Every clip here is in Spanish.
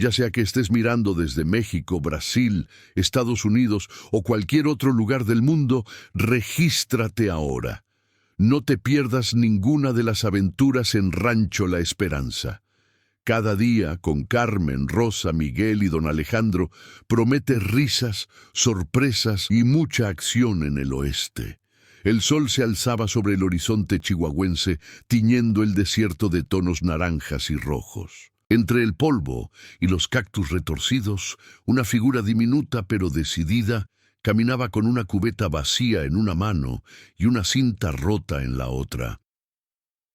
Ya sea que estés mirando desde México, Brasil, Estados Unidos o cualquier otro lugar del mundo, regístrate ahora. No te pierdas ninguna de las aventuras en Rancho La Esperanza. Cada día, con Carmen, Rosa, Miguel y don Alejandro, promete risas, sorpresas y mucha acción en el oeste. El sol se alzaba sobre el horizonte chihuahuense, tiñendo el desierto de tonos naranjas y rojos. Entre el polvo y los cactus retorcidos, una figura diminuta pero decidida caminaba con una cubeta vacía en una mano y una cinta rota en la otra.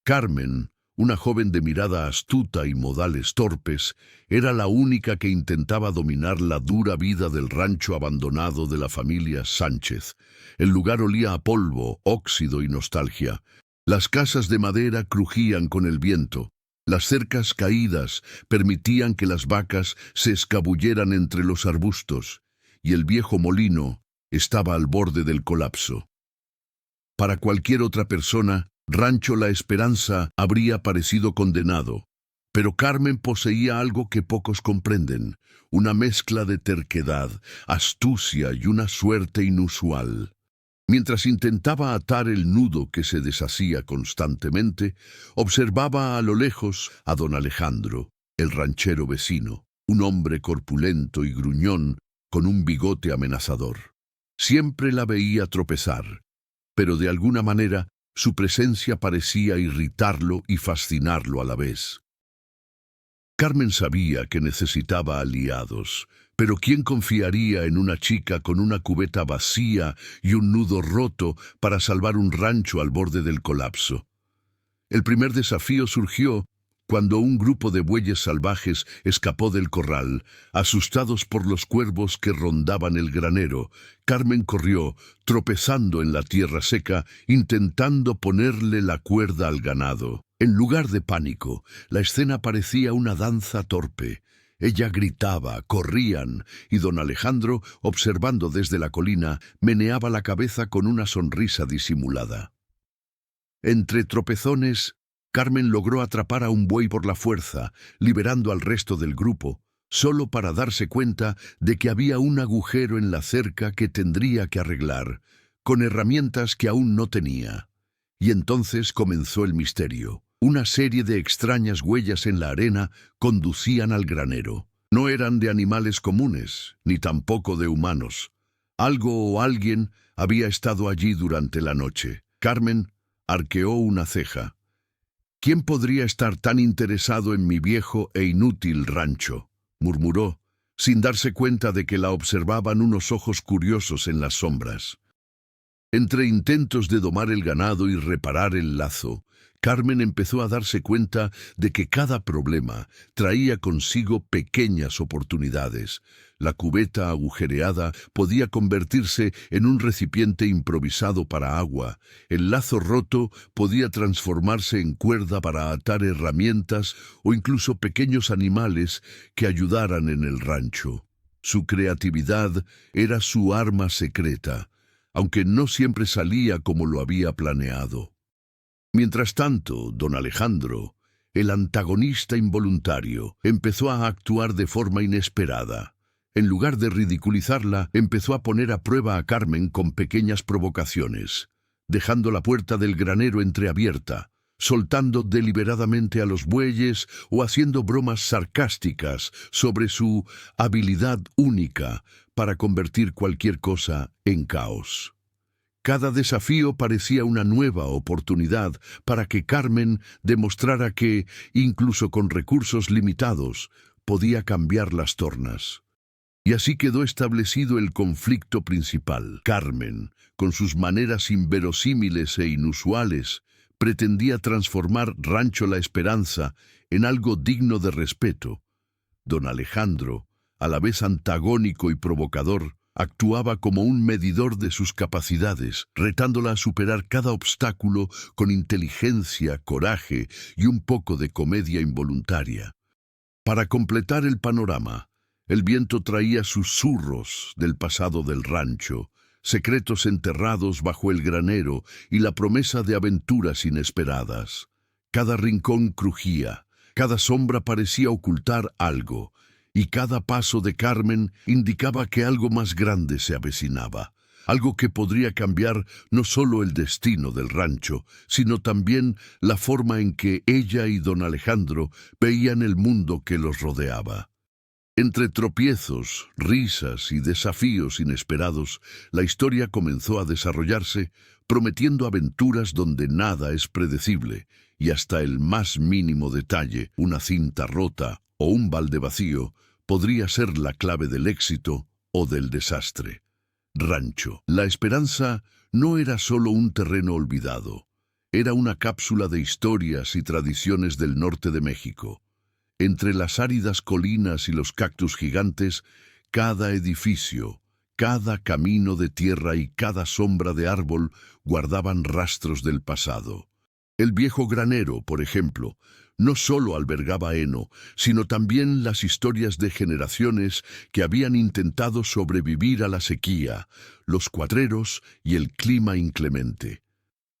Carmen, una joven de mirada astuta y modales torpes, era la única que intentaba dominar la dura vida del rancho abandonado de la familia Sánchez. El lugar olía a polvo, óxido y nostalgia. Las casas de madera crujían con el viento. Las cercas caídas permitían que las vacas se escabulleran entre los arbustos, y el viejo molino estaba al borde del colapso. Para cualquier otra persona, Rancho La Esperanza habría parecido condenado, pero Carmen poseía algo que pocos comprenden, una mezcla de terquedad, astucia y una suerte inusual. Mientras intentaba atar el nudo que se deshacía constantemente, observaba a lo lejos a don Alejandro, el ranchero vecino, un hombre corpulento y gruñón con un bigote amenazador. Siempre la veía tropezar, pero de alguna manera su presencia parecía irritarlo y fascinarlo a la vez. Carmen sabía que necesitaba aliados, pero ¿quién confiaría en una chica con una cubeta vacía y un nudo roto para salvar un rancho al borde del colapso? El primer desafío surgió cuando un grupo de bueyes salvajes escapó del corral, asustados por los cuervos que rondaban el granero. Carmen corrió, tropezando en la tierra seca, intentando ponerle la cuerda al ganado. En lugar de pánico, la escena parecía una danza torpe. Ella gritaba, corrían, y don Alejandro, observando desde la colina, meneaba la cabeza con una sonrisa disimulada. Entre tropezones, Carmen logró atrapar a un buey por la fuerza, liberando al resto del grupo, solo para darse cuenta de que había un agujero en la cerca que tendría que arreglar, con herramientas que aún no tenía. Y entonces comenzó el misterio. Una serie de extrañas huellas en la arena conducían al granero. No eran de animales comunes, ni tampoco de humanos. Algo o alguien había estado allí durante la noche. Carmen arqueó una ceja. ¿Quién podría estar tan interesado en mi viejo e inútil rancho?, murmuró, sin darse cuenta de que la observaban unos ojos curiosos en las sombras. Entre intentos de domar el ganado y reparar el lazo, Carmen empezó a darse cuenta de que cada problema traía consigo pequeñas oportunidades. La cubeta agujereada podía convertirse en un recipiente improvisado para agua. El lazo roto podía transformarse en cuerda para atar herramientas o incluso pequeños animales que ayudaran en el rancho. Su creatividad era su arma secreta, aunque no siempre salía como lo había planeado. Mientras tanto, don Alejandro, el antagonista involuntario, empezó a actuar de forma inesperada. En lugar de ridiculizarla, empezó a poner a prueba a Carmen con pequeñas provocaciones, dejando la puerta del granero entreabierta, soltando deliberadamente a los bueyes o haciendo bromas sarcásticas sobre su habilidad única para convertir cualquier cosa en caos. Cada desafío parecía una nueva oportunidad para que Carmen demostrara que, incluso con recursos limitados, podía cambiar las tornas. Y así quedó establecido el conflicto principal. Carmen, con sus maneras inverosímiles e inusuales, pretendía transformar Rancho La Esperanza en algo digno de respeto. Don Alejandro, a la vez antagónico y provocador, actuaba como un medidor de sus capacidades, retándola a superar cada obstáculo con inteligencia, coraje y un poco de comedia involuntaria. Para completar el panorama, el viento traía susurros del pasado del rancho, secretos enterrados bajo el granero y la promesa de aventuras inesperadas. Cada rincón crujía, cada sombra parecía ocultar algo, y cada paso de Carmen indicaba que algo más grande se avecinaba, algo que podría cambiar no solo el destino del rancho, sino también la forma en que ella y don Alejandro veían el mundo que los rodeaba. Entre tropiezos, risas y desafíos inesperados, la historia comenzó a desarrollarse, prometiendo aventuras donde nada es predecible, y hasta el más mínimo detalle, una cinta rota o un balde vacío, podría ser la clave del éxito o del desastre. Rancho. La esperanza no era solo un terreno olvidado, era una cápsula de historias y tradiciones del norte de México. Entre las áridas colinas y los cactus gigantes, cada edificio, cada camino de tierra y cada sombra de árbol guardaban rastros del pasado. El viejo granero, por ejemplo, no solo albergaba heno, sino también las historias de generaciones que habían intentado sobrevivir a la sequía, los cuatreros y el clima inclemente.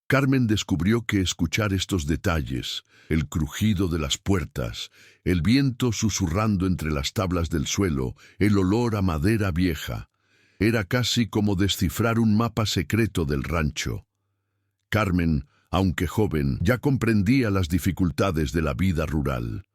Carmen descubrió que escuchar estos detalles, el crujido de las puertas, el viento susurrando entre las tablas del suelo, el olor a madera vieja, era casi como descifrar un mapa secreto del rancho. Carmen, aunque joven, ya comprendía las dificultades de la vida rural.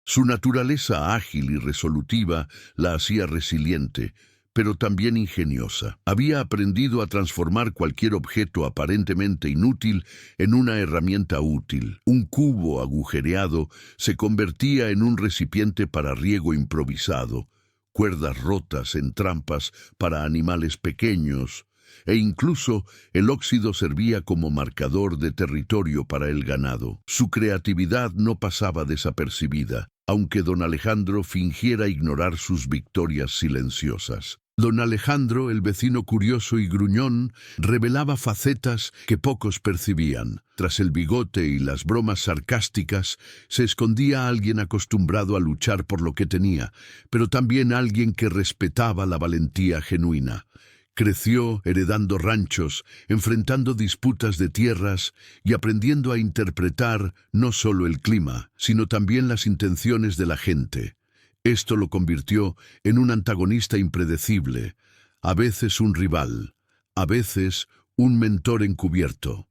Su naturaleza ágil y resolutiva la hacía resiliente, pero también ingeniosa. Había aprendido a transformar cualquier objeto aparentemente inútil en una herramienta útil. Un cubo agujereado se convertía en un recipiente para riego improvisado, cuerdas rotas en trampas para animales pequeños, e incluso el óxido servía como marcador de territorio para el ganado. Su creatividad no pasaba desapercibida, aunque don Alejandro fingiera ignorar sus victorias silenciosas. Don Alejandro, el vecino curioso y gruñón, revelaba facetas que pocos percibían. Tras el bigote y las bromas sarcásticas, se escondía alguien acostumbrado a luchar por lo que tenía, pero también alguien que respetaba la valentía genuina. Creció heredando ranchos, enfrentando disputas de tierras y aprendiendo a interpretar no solo el clima, sino también las intenciones de la gente. Esto lo convirtió en un antagonista impredecible, a veces un rival, a veces un mentor encubierto.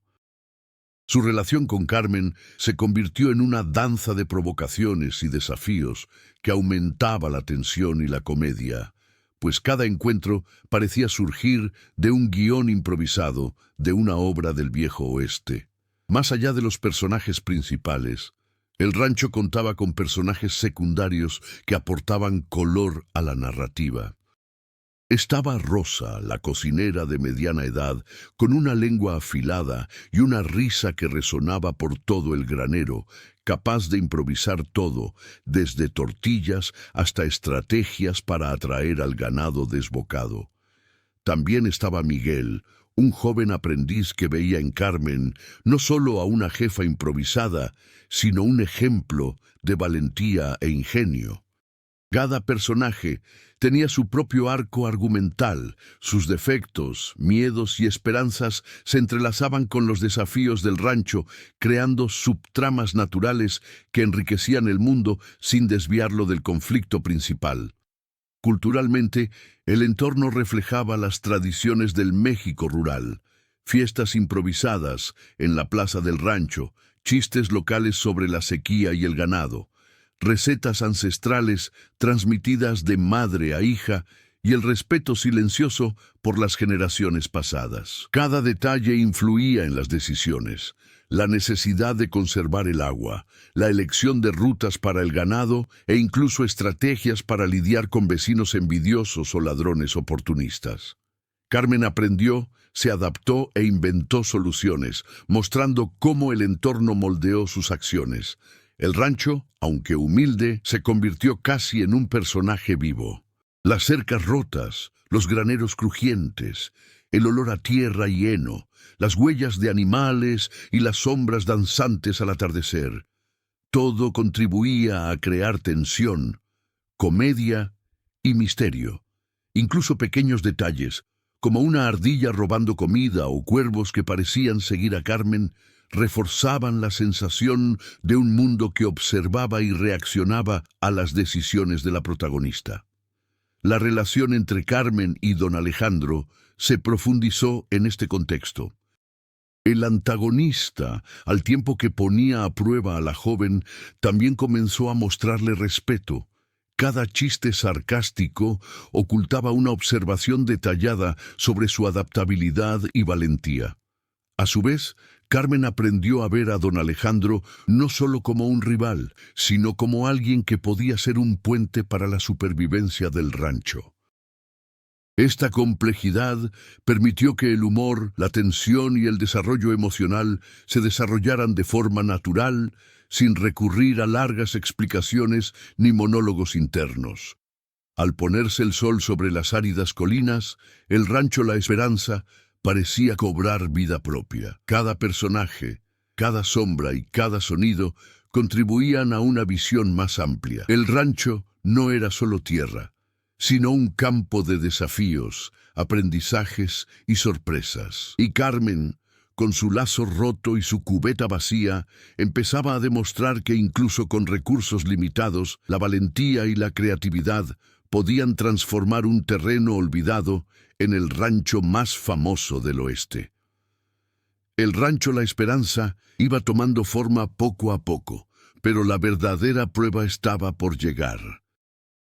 Su relación con Carmen se convirtió en una danza de provocaciones y desafíos que aumentaba la tensión y la comedia, pues cada encuentro parecía surgir de un guión improvisado de una obra del viejo oeste. Más allá de los personajes principales, el rancho contaba con personajes secundarios que aportaban color a la narrativa. Estaba Rosa, la cocinera de mediana edad, con una lengua afilada y una risa que resonaba por todo el granero, capaz de improvisar todo, desde tortillas hasta estrategias para atraer al ganado desbocado. También estaba Miguel, un joven aprendiz que veía en Carmen no solo a una jefa improvisada, sino un ejemplo de valentía e ingenio. Cada personaje tenía su propio arco argumental, sus defectos, miedos y esperanzas se entrelazaban con los desafíos del rancho, creando subtramas naturales que enriquecían el mundo sin desviarlo del conflicto principal. Culturalmente, el entorno reflejaba las tradiciones del México rural, fiestas improvisadas en la plaza del rancho, chistes locales sobre la sequía y el ganado, recetas ancestrales transmitidas de madre a hija y el respeto silencioso por las generaciones pasadas. Cada detalle influía en las decisiones, la necesidad de conservar el agua, la elección de rutas para el ganado e incluso estrategias para lidiar con vecinos envidiosos o ladrones oportunistas. Carmen aprendió, se adaptó e inventó soluciones, mostrando cómo el entorno moldeó sus acciones. El rancho, aunque humilde, se convirtió casi en un personaje vivo. Las cercas rotas, los graneros crujientes, el olor a tierra y heno, las huellas de animales y las sombras danzantes al atardecer. Todo contribuía a crear tensión, comedia y misterio. Incluso pequeños detalles, como una ardilla robando comida o cuervos que parecían seguir a Carmen, reforzaban la sensación de un mundo que observaba y reaccionaba a las decisiones de la protagonista. La relación entre Carmen y don Alejandro se profundizó en este contexto. El antagonista, al tiempo que ponía a prueba a la joven, también comenzó a mostrarle respeto. Cada chiste sarcástico ocultaba una observación detallada sobre su adaptabilidad y valentía. A su vez, Carmen aprendió a ver a don Alejandro no solo como un rival, sino como alguien que podía ser un puente para la supervivencia del rancho. Esta complejidad permitió que el humor, la tensión y el desarrollo emocional se desarrollaran de forma natural, sin recurrir a largas explicaciones ni monólogos internos. Al ponerse el sol sobre las áridas colinas, el rancho La Esperanza parecía cobrar vida propia. Cada personaje, cada sombra y cada sonido contribuían a una visión más amplia. El rancho no era solo tierra, sino un campo de desafíos, aprendizajes y sorpresas. Y Carmen, con su lazo roto y su cubeta vacía, empezaba a demostrar que incluso con recursos limitados, la valentía y la creatividad podían transformar un terreno olvidado en el rancho más famoso del oeste. El rancho La Esperanza iba tomando forma poco a poco, pero la verdadera prueba estaba por llegar.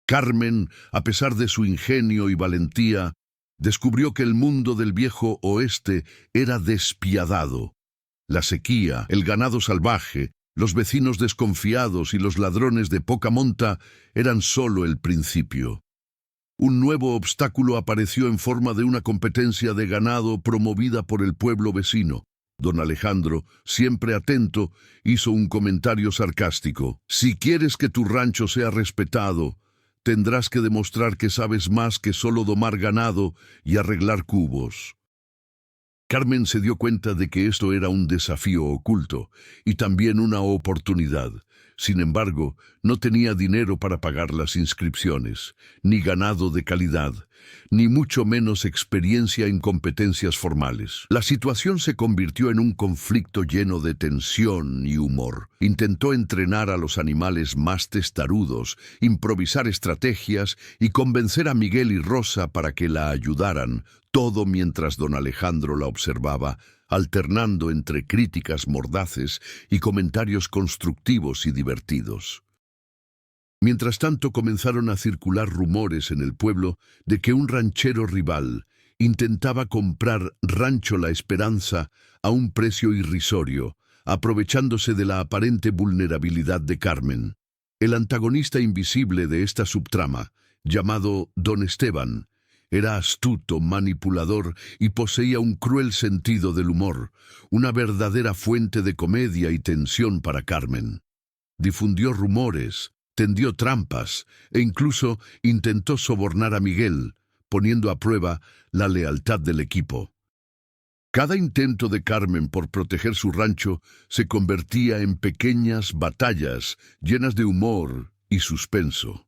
Carmen, a pesar de su ingenio y valentía, descubrió que el mundo del viejo oeste era despiadado. La sequía, el ganado salvaje, los vecinos desconfiados y los ladrones de poca monta eran solo el principio. Un nuevo obstáculo apareció en forma de una competencia de ganado promovida por el pueblo vecino. Don Alejandro, siempre atento, hizo un comentario sarcástico. «Si quieres que tu rancho sea respetado, tendrás que demostrar que sabes más que solo domar ganado y arreglar cubos». Carmen se dio cuenta de que esto era un desafío oculto y también una oportunidad. Sin embargo, no tenía dinero para pagar las inscripciones, ni ganado de calidad, ni mucho menos experiencia en competencias formales. La situación se convirtió en un conflicto lleno de tensión y humor. Intentó entrenar a los animales más testarudos, improvisar estrategias y convencer a Miguel y Rosa para que la ayudaran, todo mientras don Alejandro la observaba, alternando entre críticas mordaces y comentarios constructivos y divertidos. Mientras tanto, comenzaron a circular rumores en el pueblo de que un ranchero rival intentaba comprar Rancho La Esperanza a un precio irrisorio, aprovechándose de la aparente vulnerabilidad de Carmen. El antagonista invisible de esta subtrama, llamado Don Esteban, era astuto, manipulador y poseía un cruel sentido del humor, una verdadera fuente de comedia y tensión para Carmen. Difundió rumores, tendió trampas e incluso intentó sobornar a Miguel, poniendo a prueba la lealtad del equipo. Cada intento de Carmen por proteger su rancho se convertía en pequeñas batallas llenas de humor y suspenso.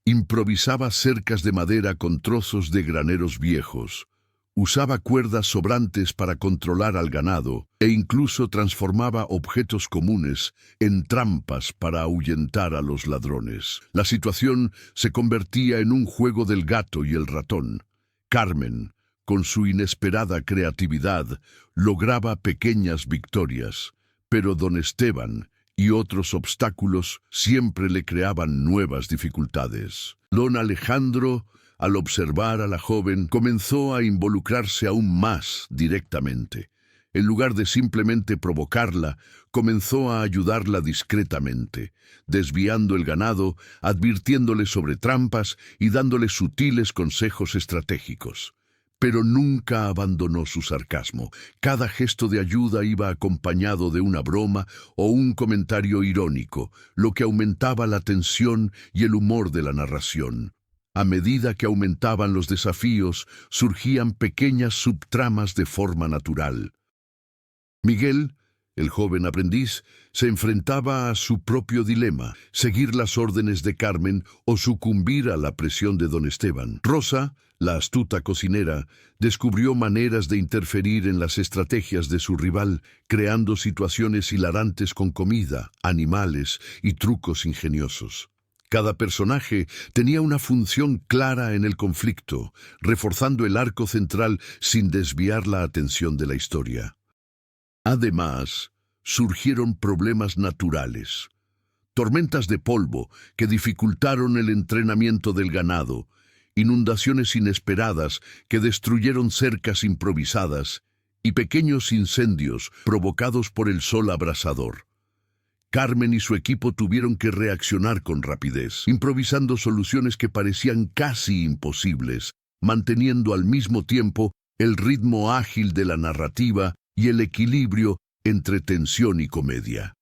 Improvisaba cercas de madera con trozos de graneros viejos, usaba cuerdas sobrantes para controlar al ganado e incluso transformaba objetos comunes en trampas para ahuyentar a los ladrones. La situación se convertía en un juego del gato y el ratón. Carmen, con su inesperada creatividad, lograba pequeñas victorias, pero don Esteban y otros obstáculos siempre le creaban nuevas dificultades. Don Alejandro, al observar a la joven, comenzó a involucrarse aún más directamente. En lugar de simplemente provocarla, comenzó a ayudarla discretamente, desviando el ganado, advirtiéndole sobre trampas y dándole sutiles consejos estratégicos. Pero nunca abandonó su sarcasmo. Cada gesto de ayuda iba acompañado de una broma o un comentario irónico, lo que aumentaba la tensión y el humor de la narración. A medida que aumentaban los desafíos, surgían pequeñas subtramas de forma natural. Miguel, el joven aprendiz, se enfrentaba a su propio dilema: seguir las órdenes de Carmen o sucumbir a la presión de don Esteban. Rosa, la astuta cocinera, descubrió maneras de interferir en las estrategias de su rival, creando situaciones hilarantes con comida, animales y trucos ingeniosos. Cada personaje tenía una función clara en el conflicto, reforzando el arco central sin desviar la atención de la historia. Además, surgieron problemas naturales. Tormentas de polvo que dificultaron el entrenamiento del ganado, inundaciones inesperadas que destruyeron cercas improvisadas y pequeños incendios provocados por el sol abrasador. Carmen y su equipo tuvieron que reaccionar con rapidez, improvisando soluciones que parecían casi imposibles, manteniendo al mismo tiempo el ritmo ágil de la narrativa y el equilibrio entre tensión y comedia.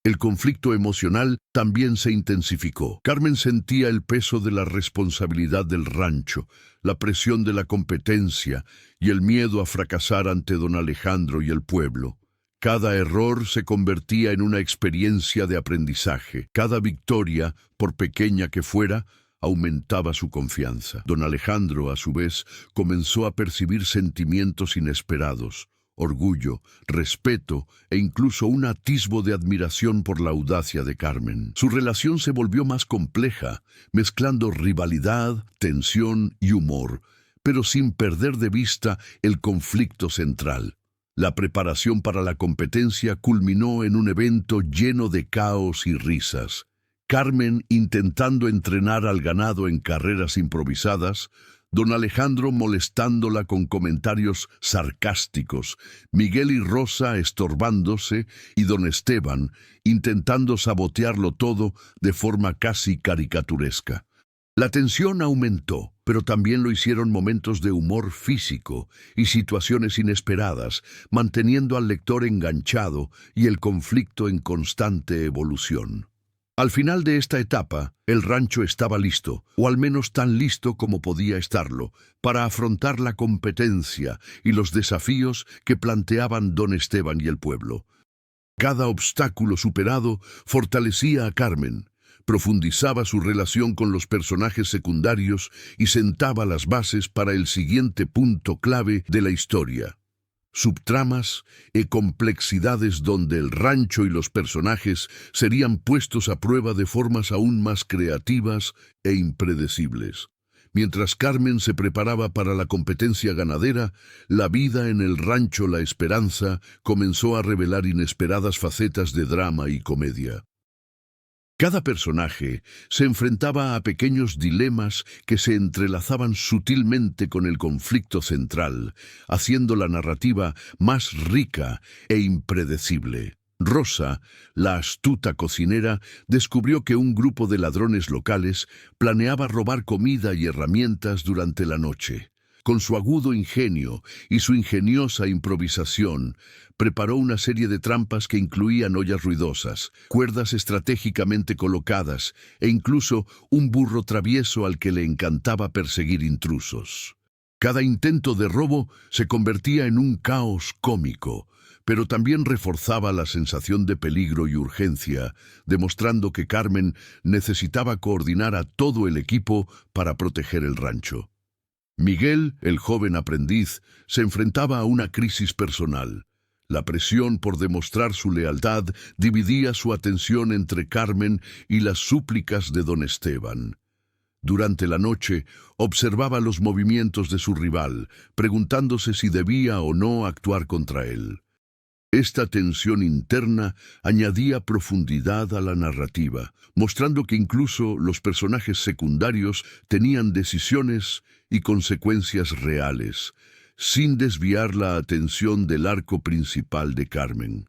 El conflicto emocional también se intensificó. Carmen sentía el peso de la responsabilidad del rancho, la presión de la competencia y el miedo a fracasar ante don Alejandro y el pueblo. Cada error se convertía en una experiencia de aprendizaje. Cada victoria, por pequeña que fuera, aumentaba su confianza. Don Alejandro, a su vez, comenzó a percibir sentimientos inesperados: orgullo, respeto e incluso un atisbo de admiración por la audacia de Carmen. Su relación se volvió más compleja, mezclando rivalidad, tensión y humor, pero sin perder de vista el conflicto central. La preparación para la competencia culminó en un evento lleno de caos y risas. Carmen intentando entrenar al ganado en carreras improvisadas, don Alejandro molestándola con comentarios sarcásticos, Miguel y Rosa estorbándose y don Esteban intentando sabotearlo todo de forma casi caricaturesca. La tensión aumentó, pero también lo hicieron momentos de humor físico y situaciones inesperadas, manteniendo al lector enganchado y el conflicto en constante evolución. Al final de esta etapa, el rancho estaba listo, o al menos tan listo como podía estarlo, para afrontar la competencia y los desafíos que planteaban don Esteban y el pueblo. Cada obstáculo superado fortalecía a Carmen, profundizaba su relación con los personajes secundarios y sentaba las bases para el siguiente punto clave de la historia: subtramas y complejidades donde el rancho y los personajes serían puestos a prueba de formas aún más creativas e impredecibles. Mientras Carmen se preparaba para la competencia ganadera, la vida en el rancho La Esperanza comenzó a revelar inesperadas facetas de drama y comedia. Cada personaje se enfrentaba a pequeños dilemas que se entrelazaban sutilmente con el conflicto central, haciendo la narrativa más rica e impredecible. Rosa, la astuta cocinera, descubrió que un grupo de ladrones locales planeaba robar comida y herramientas durante la noche. Con su agudo ingenio y su ingeniosa improvisación, preparó una serie de trampas que incluían ollas ruidosas, cuerdas estratégicamente colocadas e incluso un burro travieso al que le encantaba perseguir intrusos. Cada intento de robo se convertía en un caos cómico, pero también reforzaba la sensación de peligro y urgencia, demostrando que Carmen necesitaba coordinar a todo el equipo para proteger el rancho. Miguel, el joven aprendiz, se enfrentaba a una crisis personal. La presión por demostrar su lealtad dividía su atención entre Carmen y las súplicas de don Esteban. Durante la noche, observaba los movimientos de su rival, preguntándose si debía o no actuar contra él. Esta tensión interna añadía profundidad a la narrativa, mostrando que incluso los personajes secundarios tenían decisiones y consecuencias reales, sin desviar la atención del arco principal de Carmen.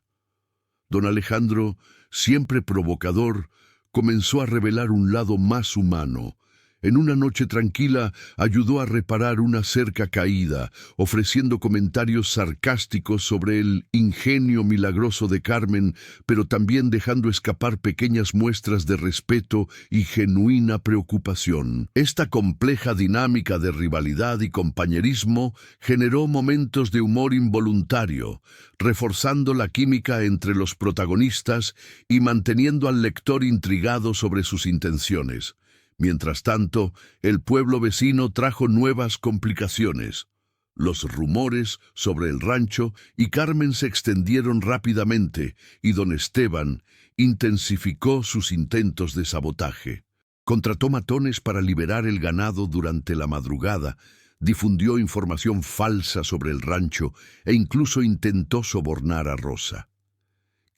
Don Alejandro, siempre provocador, comenzó a revelar un lado más humano, En una noche tranquila, ayudó a reparar una cerca caída, ofreciendo comentarios sarcásticos sobre el ingenio milagroso de Carmen, pero también dejando escapar pequeñas muestras de respeto y genuina preocupación. Esta compleja dinámica de rivalidad y compañerismo generó momentos de humor involuntario, reforzando la química entre los protagonistas y manteniendo al lector intrigado sobre sus intenciones. Mientras tanto, el pueblo vecino trajo nuevas complicaciones. Los rumores sobre el rancho y Carmen se extendieron rápidamente y don Esteban intensificó sus intentos de sabotaje. Contrató matones para liberar el ganado durante la madrugada, difundió información falsa sobre el rancho e incluso intentó sobornar a Rosa.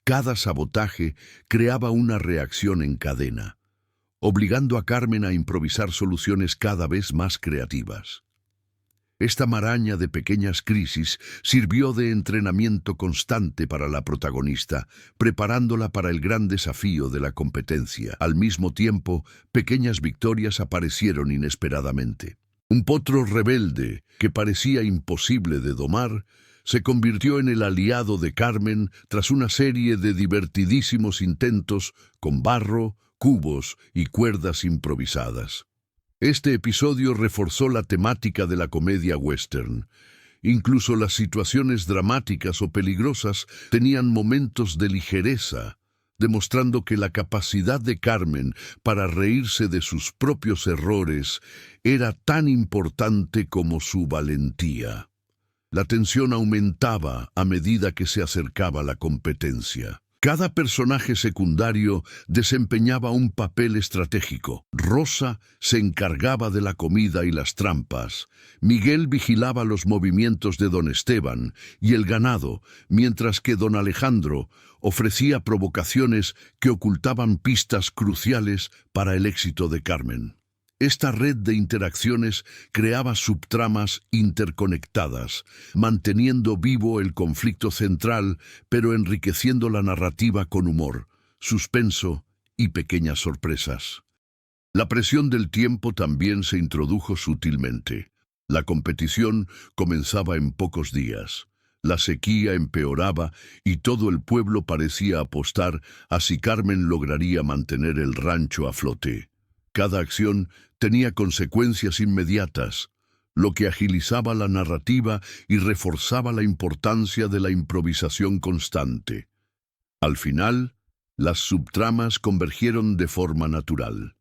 Cada sabotaje creaba una reacción en cadena, obligando a Carmen a improvisar soluciones cada vez más creativas. Esta maraña de pequeñas crisis sirvió de entrenamiento constante para la protagonista, preparándola para el gran desafío de la competencia. Al mismo tiempo, pequeñas victorias aparecieron inesperadamente. Un potro rebelde, que parecía imposible de domar, se convirtió en el aliado de Carmen tras una serie de divertidísimos intentos con barro, cubos y cuerdas improvisadas. Este episodio reforzó la temática de la comedia western. Incluso las situaciones dramáticas o peligrosas tenían momentos de ligereza, demostrando que la capacidad de Carmen para reírse de sus propios errores era tan importante como su valentía. La tensión aumentaba a medida que se acercaba la competencia. Cada personaje secundario desempeñaba un papel estratégico. Rosa se encargaba de la comida y las trampas. Miguel vigilaba los movimientos de don Esteban y el ganado, mientras que don Alejandro ofrecía provocaciones que ocultaban pistas cruciales para el éxito de Carmen. Esta red de interacciones creaba subtramas interconectadas, manteniendo vivo el conflicto central, pero enriqueciendo la narrativa con humor, suspenso y pequeñas sorpresas. La presión del tiempo también se introdujo sutilmente. La competición comenzaba en pocos días. La sequía empeoraba y todo el pueblo parecía apostar a si Carmen lograría mantener el rancho a flote. Cada acción tenía consecuencias inmediatas, lo que agilizaba la narrativa y reforzaba la importancia de la improvisación constante. Al final, las subtramas convergieron de forma natural.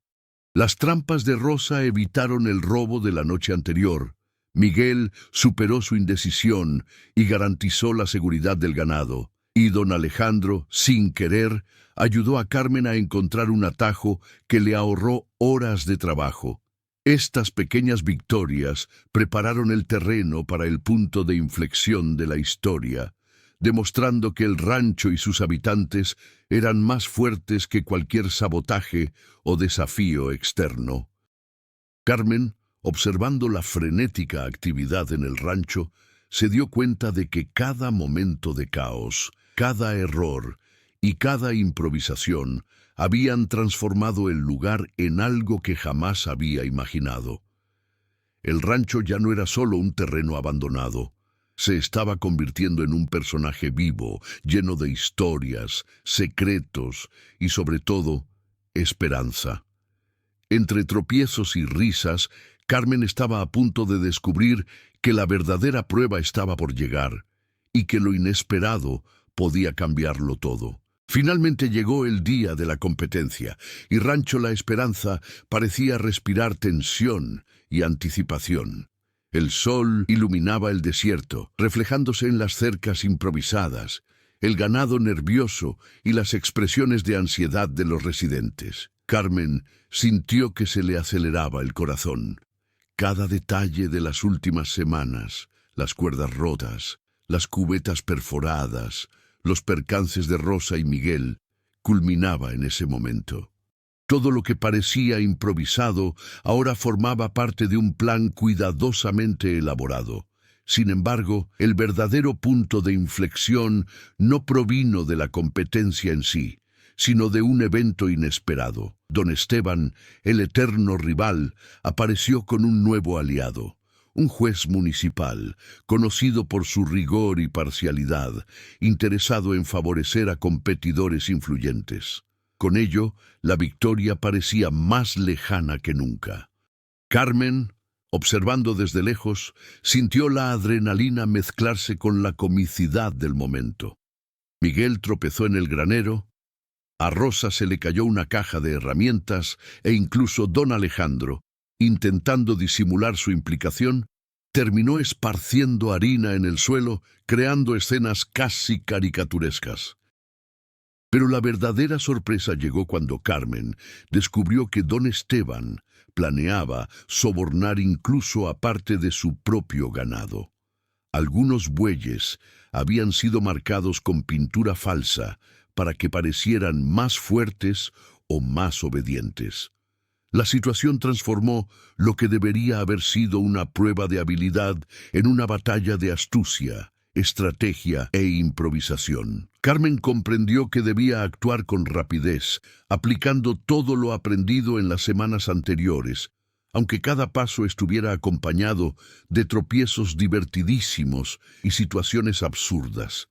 Las trampas de Rosa evitaron el robo de la noche anterior. Miguel superó su indecisión y garantizó la seguridad del ganado. Y don Alejandro, sin querer, ayudó a Carmen a encontrar un atajo que le ahorró horas de trabajo. Estas pequeñas victorias prepararon el terreno para el punto de inflexión de la historia, demostrando que el rancho y sus habitantes eran más fuertes que cualquier sabotaje o desafío externo. Carmen, observando la frenética actividad en el rancho, se dio cuenta de que cada momento de caos, cada error y cada improvisación habían transformado el lugar en algo que jamás había imaginado. El rancho ya no era solo un terreno abandonado. Se estaba convirtiendo en un personaje vivo, lleno de historias, secretos y, sobre todo, esperanza. Entre tropiezos y risas, Carmen estaba a punto de descubrir que la verdadera prueba estaba por llegar y que lo inesperado podía cambiarlo todo. Finalmente llegó el día de la competencia y Rancho La Esperanza parecía respirar tensión y anticipación. El sol iluminaba el desierto, reflejándose en las cercas improvisadas, el ganado nervioso y las expresiones de ansiedad de los residentes. Carmen sintió que se le aceleraba el corazón. Cada detalle de las últimas semanas, las cuerdas rotas, las cubetas perforadas, los percances de Rosa y Miguel, culminaba en ese momento. Todo lo que parecía improvisado ahora formaba parte de un plan cuidadosamente elaborado. Sin embargo, el verdadero punto de inflexión no provino de la competencia en sí, sino de un evento inesperado. Don Esteban, el eterno rival, apareció con un nuevo aliado. Un juez municipal, conocido por su rigor y parcialidad, interesado en favorecer a competidores influyentes. Con ello, la victoria parecía más lejana que nunca. Carmen, observando desde lejos, sintió la adrenalina mezclarse con la comicidad del momento. Miguel tropezó en el granero, a Rosa se le cayó una caja de herramientas e incluso don Alejandro, intentando disimular su implicación, terminó esparciendo harina en el suelo, creando escenas casi caricaturescas. Pero la verdadera sorpresa llegó cuando Carmen descubrió que don Esteban planeaba sobornar incluso a parte de su propio ganado. Algunos bueyes habían sido marcados con pintura falsa para que parecieran más fuertes o más obedientes. La situación transformó lo que debería haber sido una prueba de habilidad en una batalla de astucia, estrategia e improvisación. Carmen comprendió que debía actuar con rapidez, aplicando todo lo aprendido en las semanas anteriores, aunque cada paso estuviera acompañado de tropiezos divertidísimos y situaciones absurdas.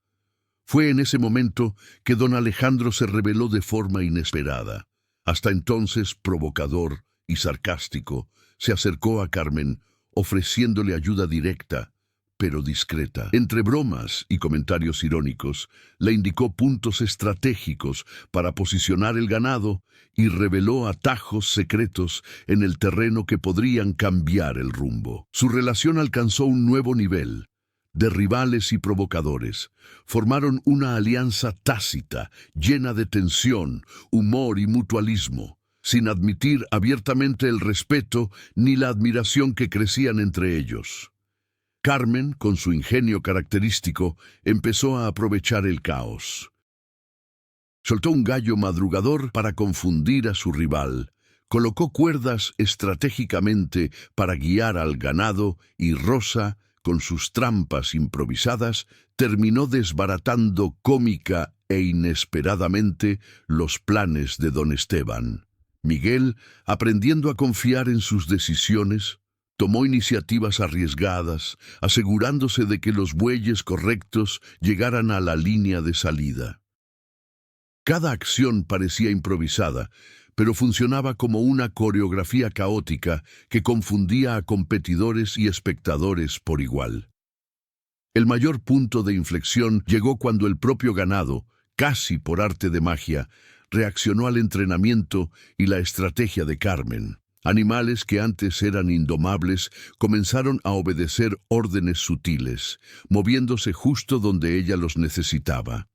Fue en ese momento que don Alejandro se reveló de forma inesperada. Hasta entonces provocador y sarcástico, se acercó a Carmen, ofreciéndole ayuda directa, pero discreta. Entre bromas y comentarios irónicos, le indicó puntos estratégicos para posicionar el ganado y reveló atajos secretos en el terreno que podrían cambiar el rumbo. Su relación alcanzó un nuevo nivel. De rivales y provocadores, formaron una alianza tácita, llena de tensión, humor y mutualismo, sin admitir abiertamente el respeto ni la admiración que crecían entre ellos. Carmen, con su ingenio característico, empezó a aprovechar el caos. Soltó un gallo madrugador para confundir a su rival, colocó cuerdas estratégicamente para guiar al ganado y Rosa, con sus trampas improvisadas, terminó desbaratando cómica e inesperadamente los planes de don Esteban. Miguel, aprendiendo a confiar en sus decisiones, tomó iniciativas arriesgadas, asegurándose de que los bueyes correctos llegaran a la línea de salida. Cada acción parecía improvisada, pero funcionaba como una coreografía caótica que confundía a competidores y espectadores por igual. El mayor punto de inflexión llegó cuando el propio ganado, casi por arte de magia, reaccionó al entrenamiento y la estrategia de Carmen. Animales que antes eran indomables comenzaron a obedecer órdenes sutiles, moviéndose justo donde ella los necesitaba.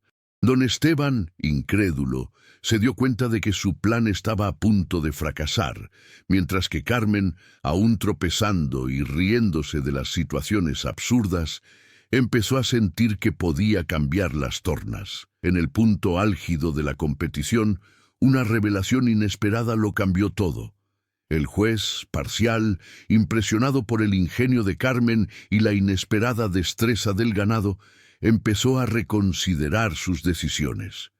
Don Esteban, incrédulo, se dio cuenta de que su plan estaba a punto de fracasar, mientras que Carmen, aún tropezando y riéndose de las situaciones absurdas, empezó a sentir que podía cambiar las tornas. En el punto álgido de la competición, una revelación inesperada lo cambió todo. El juez, parcial, impresionado por el ingenio de Carmen y la inesperada destreza del ganado, empezó a reconsiderar sus decisiones.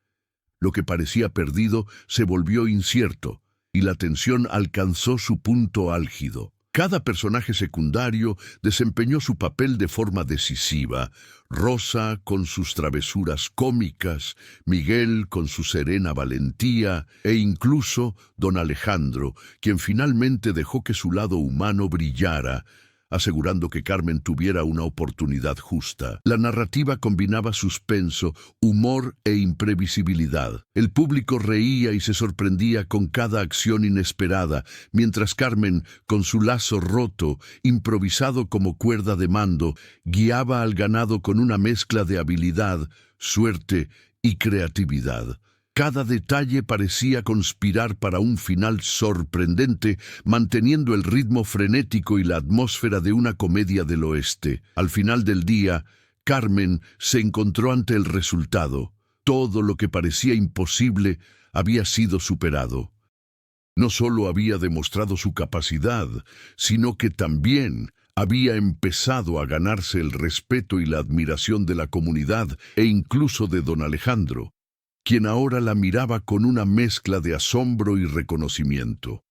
Lo que parecía perdido se volvió incierto, y la tensión alcanzó su punto álgido. Cada personaje secundario desempeñó su papel de forma decisiva. Rosa con sus travesuras cómicas, Miguel con su serena valentía e incluso don Alejandro, quien finalmente dejó que su lado humano brillara, asegurando que Carmen tuviera una oportunidad justa. La narrativa combinaba suspenso, humor e imprevisibilidad. El público reía y se sorprendía con cada acción inesperada, mientras Carmen, con su lazo roto, improvisado como cuerda de mando, guiaba al ganado con una mezcla de habilidad, suerte y creatividad. Cada detalle parecía conspirar para un final sorprendente, manteniendo el ritmo frenético y la atmósfera de una comedia del oeste. Al final del día, Carmen se encontró ante el resultado. Todo lo que parecía imposible había sido superado. No solo había demostrado su capacidad, sino que también había empezado a ganarse el respeto y la admiración de la comunidad e incluso de don Alejandro, quien ahora la miraba con una mezcla de asombro y reconocimiento.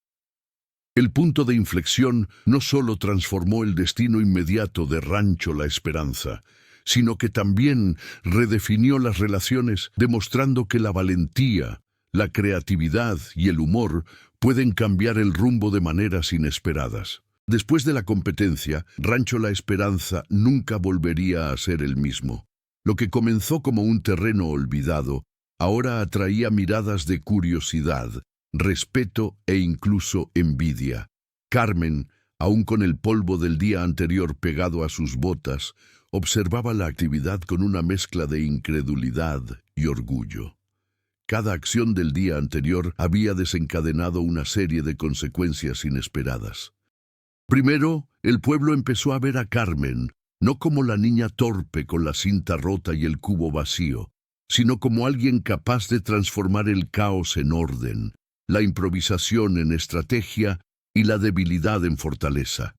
El punto de inflexión no solo transformó el destino inmediato de Rancho La Esperanza, sino que también redefinió las relaciones, demostrando que la valentía, la creatividad y el humor pueden cambiar el rumbo de maneras inesperadas. Después de la competencia, Rancho La Esperanza nunca volvería a ser el mismo. Lo que comenzó como un terreno olvidado, ahora atraía miradas de curiosidad, respeto e incluso envidia. Carmen, aún con el polvo del día anterior pegado a sus botas, observaba la actividad con una mezcla de incredulidad y orgullo. Cada acción del día anterior había desencadenado una serie de consecuencias inesperadas. Primero, el pueblo empezó a ver a Carmen, no como la niña torpe con la cinta rota y el cubo vacío, sino como alguien capaz de transformar el caos en orden, la improvisación en estrategia y la debilidad en fortaleza.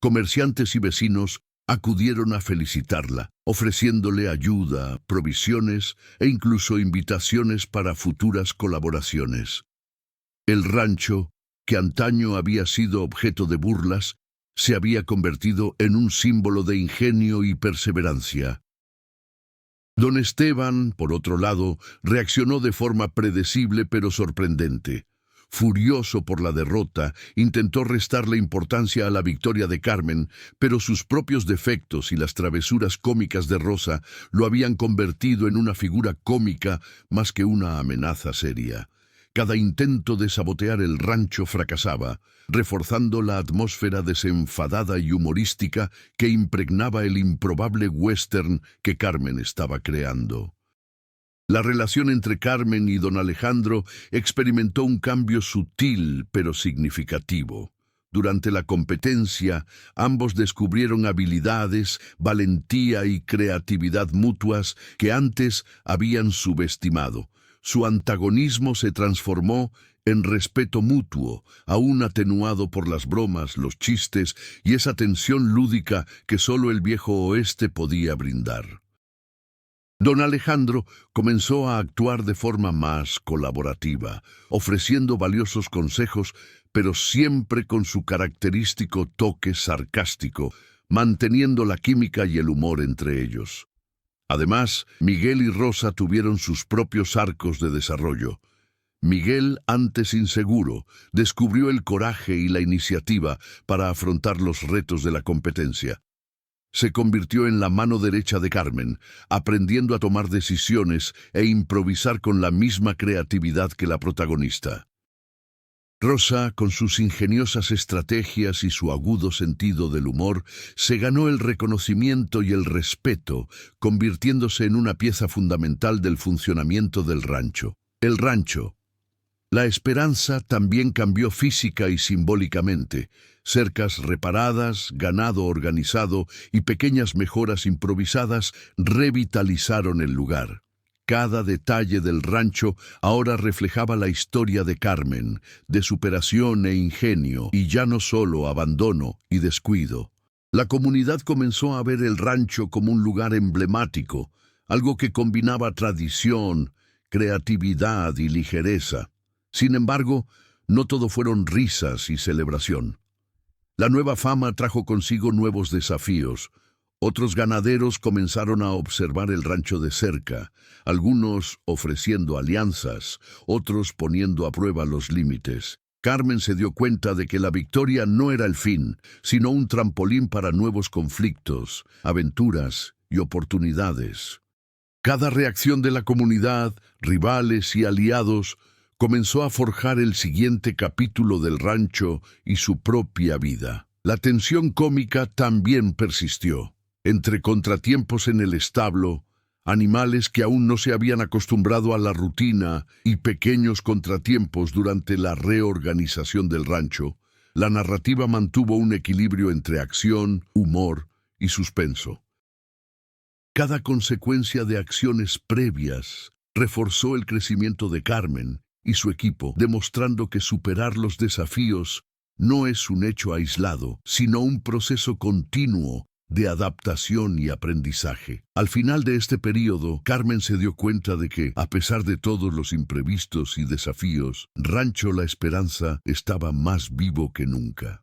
Comerciantes y vecinos acudieron a felicitarla, ofreciéndole ayuda, provisiones e incluso invitaciones para futuras colaboraciones. El rancho, que antaño había sido objeto de burlas, se había convertido en un símbolo de ingenio y perseverancia. Don Esteban, por otro lado, reaccionó de forma predecible pero sorprendente. Furioso por la derrota, intentó restarle importancia a la victoria de Carmen, pero sus propios defectos y las travesuras cómicas de Rosa lo habían convertido en una figura cómica más que una amenaza seria. Cada intento de sabotear el rancho fracasaba, reforzando la atmósfera desenfadada y humorística que impregnaba el improbable western que Carmen estaba creando. La relación entre Carmen y don Alejandro experimentó un cambio sutil pero significativo. Durante la competencia, ambos descubrieron habilidades, valentía y creatividad mutuas que antes habían subestimado. Su antagonismo se transformó en respeto mutuo, aún atenuado por las bromas, los chistes y esa tensión lúdica que solo el viejo oeste podía brindar. Don Alejandro comenzó a actuar de forma más colaborativa, ofreciendo valiosos consejos, pero siempre con su característico toque sarcástico, manteniendo la química y el humor entre ellos. Además, Miguel y Rosa tuvieron sus propios arcos de desarrollo. Miguel, antes inseguro, descubrió el coraje y la iniciativa para afrontar los retos de la competencia. Se convirtió en la mano derecha de Carmen, aprendiendo a tomar decisiones e improvisar con la misma creatividad que la protagonista. Rosa, con sus ingeniosas estrategias y su agudo sentido del humor, se ganó el reconocimiento y el respeto, convirtiéndose en una pieza fundamental del funcionamiento del rancho. El rancho. La Esperanza también cambió física y simbólicamente. Cercas reparadas, ganado organizado y pequeñas mejoras improvisadas revitalizaron el lugar. Cada detalle del rancho ahora reflejaba la historia de Carmen, de superación e ingenio, y ya no solo abandono y descuido. La comunidad comenzó a ver el rancho como un lugar emblemático, algo que combinaba tradición, creatividad y ligereza. Sin embargo, no todo fueron risas y celebración. La nueva fama trajo consigo nuevos desafíos. Otros ganaderos comenzaron a observar el rancho de cerca, algunos ofreciendo alianzas, otros poniendo a prueba los límites. Carmen se dio cuenta de que la victoria no era el fin, sino un trampolín para nuevos conflictos, aventuras y oportunidades. Cada reacción de la comunidad, rivales y aliados comenzó a forjar el siguiente capítulo del rancho y su propia vida. La tensión cómica también persistió. Entre contratiempos en el establo, animales que aún no se habían acostumbrado a la rutina y pequeños contratiempos durante la reorganización del rancho, la narrativa mantuvo un equilibrio entre acción, humor y suspenso. Cada consecuencia de acciones previas reforzó el crecimiento de Carmen y su equipo, demostrando que superar los desafíos no es un hecho aislado, sino un proceso continuo de adaptación y aprendizaje. Al final de este periodo, Carmen se dio cuenta de que, a pesar de todos los imprevistos y desafíos, Rancho La Esperanza estaba más vivo que nunca.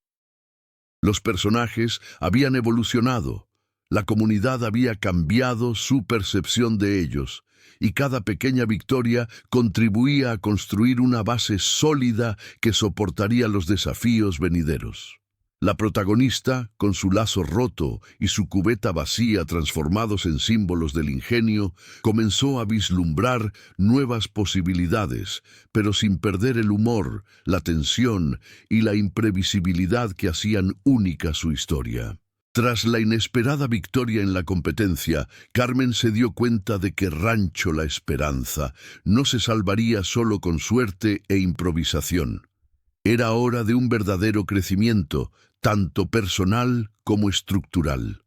Los personajes habían evolucionado, la comunidad había cambiado su percepción de ellos, y cada pequeña victoria contribuía a construir una base sólida que soportaría los desafíos venideros. La protagonista, con su lazo roto y su cubeta vacía transformados en símbolos del ingenio, comenzó a vislumbrar nuevas posibilidades, pero sin perder el humor, la tensión y la imprevisibilidad que hacían única su historia. Tras la inesperada victoria en la competencia, Carmen se dio cuenta de que Rancho La Esperanza no se salvaría solo con suerte e improvisación. Era hora de un verdadero crecimiento, tanto personal como estructural.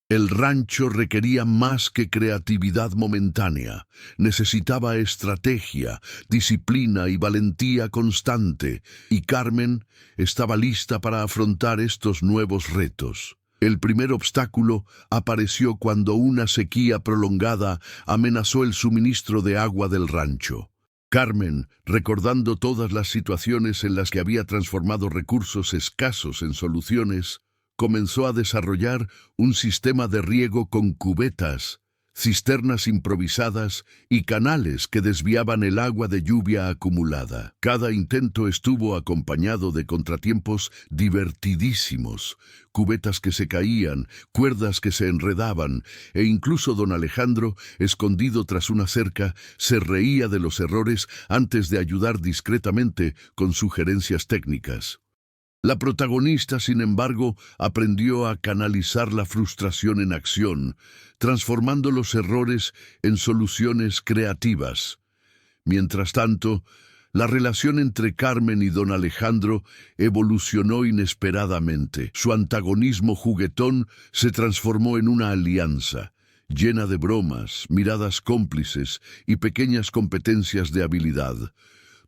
El rancho requería más que creatividad momentánea. Necesitaba estrategia, disciplina y valentía constante, y Carmen estaba lista para afrontar estos nuevos retos. El primer obstáculo apareció cuando una sequía prolongada amenazó el suministro de agua del rancho. Carmen, recordando todas las situaciones en las que había transformado recursos escasos en soluciones, comenzó a desarrollar un sistema de riego con cubetas, cisternas improvisadas y canales que desviaban el agua de lluvia acumulada. Cada intento estuvo acompañado de contratiempos divertidísimos, cubetas que se caían, cuerdas que se enredaban, e incluso don Alejandro, escondido tras una cerca, se reía de los errores antes de ayudar discretamente con sugerencias técnicas. La protagonista, sin embargo, aprendió a canalizar la frustración en acción, transformando los errores en soluciones creativas. Mientras tanto, la relación entre Carmen y don Alejandro evolucionó inesperadamente. Su antagonismo juguetón se transformó en una alianza, llena de bromas, miradas cómplices y pequeñas competencias de habilidad.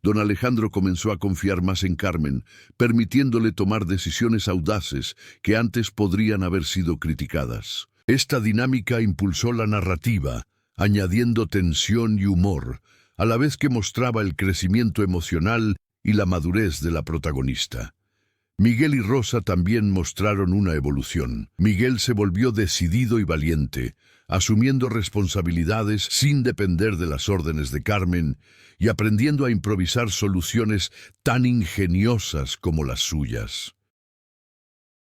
Don Alejandro comenzó a confiar más en Carmen, permitiéndole tomar decisiones audaces que antes podrían haber sido criticadas. Esta dinámica impulsó la narrativa, añadiendo tensión y humor, a la vez que mostraba el crecimiento emocional y la madurez de la protagonista. Miguel y Rosa también mostraron una evolución. Miguel se volvió decidido y valiente, asumiendo responsabilidades sin depender de las órdenes de Carmen y aprendiendo a improvisar soluciones tan ingeniosas como las suyas.